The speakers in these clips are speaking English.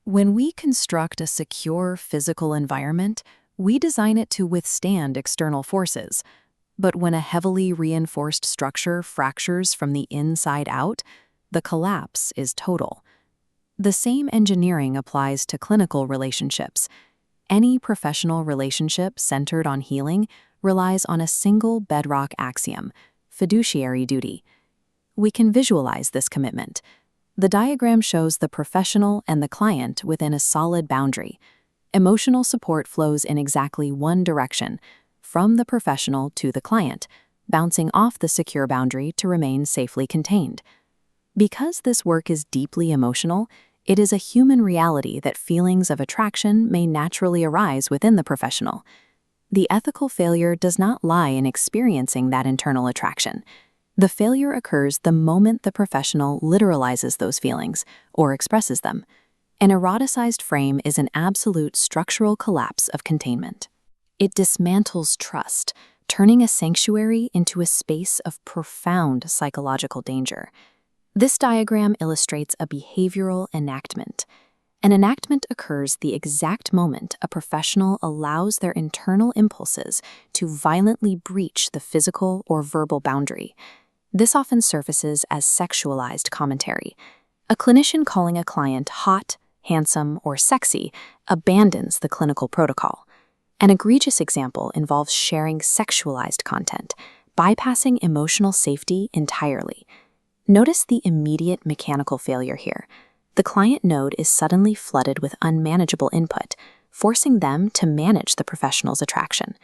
When we construct a secure physical environment, we design it to withstand external forces. But when a heavily reinforced structure fractures from the inside out, the collapse is total. The same engineering applies to clinical relationships. Any professional relationship centered on healing relies on a single bedrock axiom: fiduciary duty. We can visualize this commitment. The diagram shows the professional and the client within a solid boundary. Emotional support flows in exactly one direction, from the professional to the client, bouncing off the secure boundary to remain safely contained. Because this work is deeply emotional, it is a human reality that feelings of attraction may naturally arise within the professional. The ethical failure does not lie in experiencing that internal attraction. The failure occurs the moment the professional literalizes those feelings or expresses them. An eroticized frame is an absolute structural collapse of containment. It dismantles trust, turning a sanctuary into a space of profound psychological danger. This diagram illustrates a behavioral enactment. An enactment occurs the exact moment a professional allows their internal impulses to violently breach the physical or verbal boundary. This often surfaces as sexualized commentary. A clinician calling a client hot, handsome, or sexy abandons the clinical protocol. An egregious example involves sharing sexualized content, bypassing emotional safety entirely. Notice the immediate mechanical failure here. The client node is suddenly flooded with unmanageable input, forcing them to manage the professional's attraction.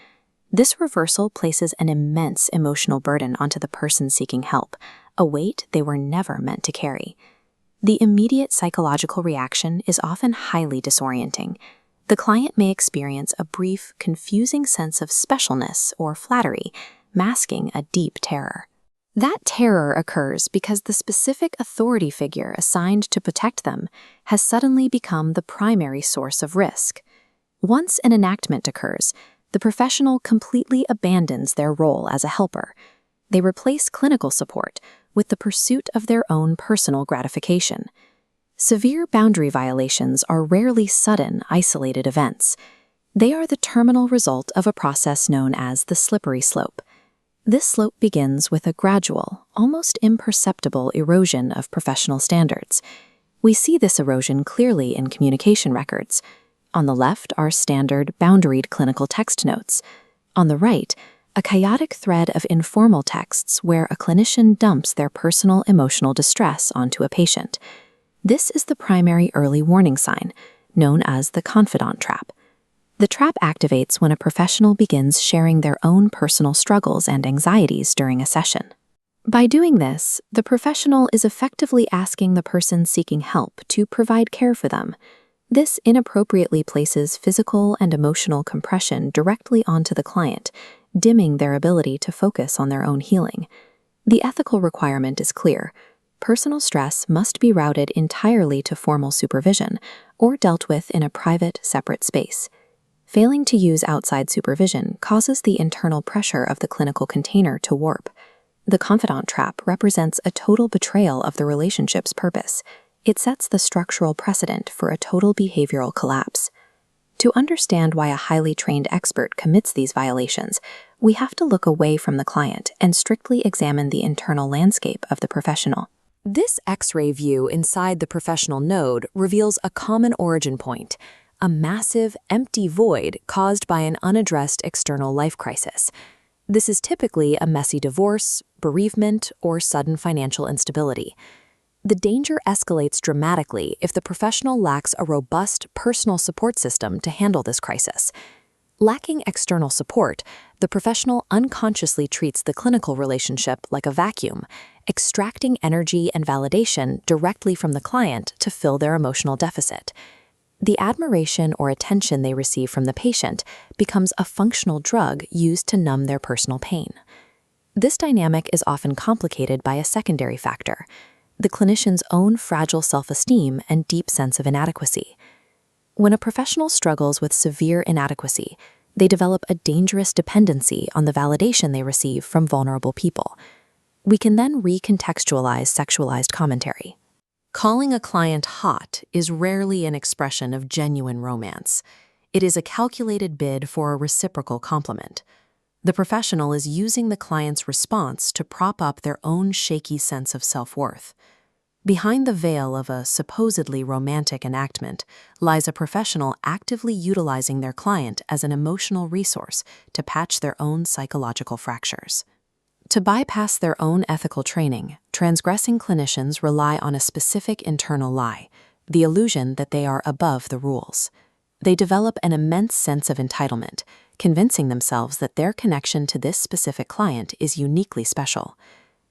This reversal places an immense emotional burden onto the person seeking help, a weight they were never meant to carry. The immediate psychological reaction is often highly disorienting. The client may experience a brief, confusing sense of specialness or flattery, masking a deep terror. That terror occurs because the specific authority figure assigned to protect them has suddenly become the primary source of risk. Once an enactment occurs, the professional completely abandons their role as a helper. They replace clinical support with the pursuit of their own personal gratification. Severe boundary violations are rarely sudden, isolated events. They are the terminal result of a process known as the slippery slope. This slope begins with a gradual, almost imperceptible erosion of professional standards. We see this erosion clearly in communication records. On the left are standard, boundaried clinical text notes. On the right, a chaotic thread of informal texts where a clinician dumps their personal emotional distress onto a patient. This is the primary early warning sign, known as the confidant trap. The trap activates when a professional begins sharing their own personal struggles and anxieties during a session. By doing this, the professional is effectively asking the person seeking help to provide care for them. This inappropriately places physical and emotional compression directly onto the client, dimming their ability to focus on their own healing. The ethical requirement is clear. Personal stress must be routed entirely to formal supervision or dealt with in a private, separate space. Failing to use outside supervision causes the internal pressure of the clinical container to warp. The confidant trap represents a total betrayal of the relationship's purpose. It sets the structural precedent for a total behavioral collapse. To understand why a highly trained expert commits these violations, we have to look away from the client and strictly examine the internal landscape of the professional. This X-ray view inside the professional node reveals a common origin point: a massive, empty void caused by an unaddressed external life crisis. This is typically a messy divorce, bereavement, or sudden financial instability. The danger escalates dramatically if the professional lacks a robust personal support system to handle this crisis. Lacking external support, the professional unconsciously treats the clinical relationship like a vacuum, extracting energy and validation directly from the client to fill their emotional deficit. The admiration or attention they receive from the patient becomes a functional drug used to numb their personal pain. This dynamic is often complicated by a secondary factor: the clinician's own fragile self-esteem and deep sense of inadequacy. When a professional struggles with severe inadequacy, they develop a dangerous dependency on the validation they receive from vulnerable people. We can then recontextualize sexualized commentary. Calling a client hot is rarely an expression of genuine romance. It is a calculated bid for a reciprocal compliment. The professional is using the client's response to prop up their own shaky sense of self-worth. Behind the veil of a supposedly romantic enactment lies a professional actively utilizing their client as an emotional resource to patch their own psychological fractures. To bypass their own ethical training, transgressing clinicians rely on a specific internal lie, the illusion that they are above the rules. They develop an immense sense of entitlement, convincing themselves that their connection to this specific client is uniquely special.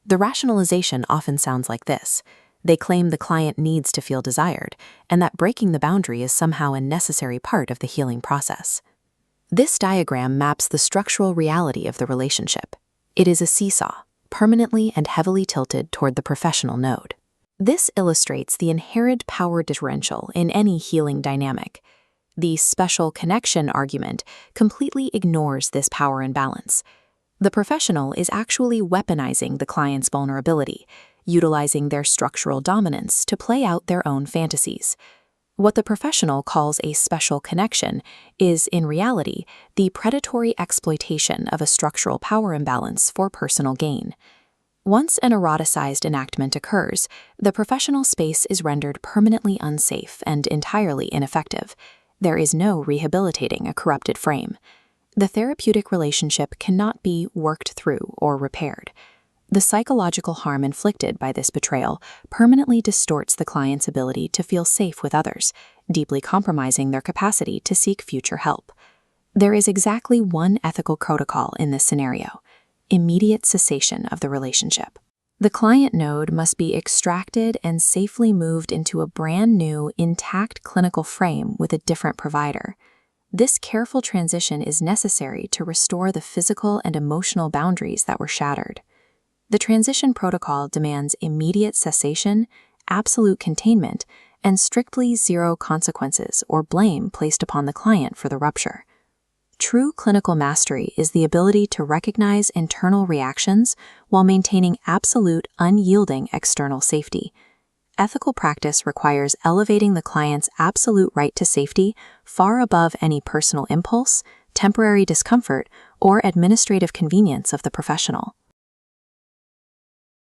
The rationalization often sounds like this. They claim the client needs to feel desired, and that breaking the boundary is somehow a necessary part of the healing process. This diagram maps the structural reality of the relationship. It is a seesaw, permanently and heavily tilted toward the professional node. This illustrates the inherent power differential in any healing dynamic. The special connection argument completely ignores this power imbalance. The professional is actually weaponizing the client's vulnerability, utilizing their structural dominance to play out their own fantasies. What the professional calls a special connection is, in reality, the predatory exploitation of a structural power imbalance for personal gain. Once an eroticized enactment occurs, the professional space is rendered permanently unsafe and entirely ineffective. There is no rehabilitating a corrupted frame. The therapeutic relationship cannot be worked through or repaired. The psychological harm inflicted by this betrayal permanently distorts the client's ability to feel safe with others, deeply compromising their capacity to seek future help. There is exactly one ethical protocol in this scenario: immediate cessation of the relationship. The client node must be extracted and safely moved into a brand new, intact clinical frame with a different provider. This careful transition is necessary to restore the physical and emotional boundaries that were shattered. The transition protocol demands immediate cessation, absolute containment, and strictly zero consequences or blame placed upon the client for the rupture. True clinical mastery is the ability to recognize internal reactions while maintaining absolute, unyielding external safety. Ethical practice requires elevating the client's absolute right to safety far above any personal impulse, temporary discomfort, or administrative convenience of the professional.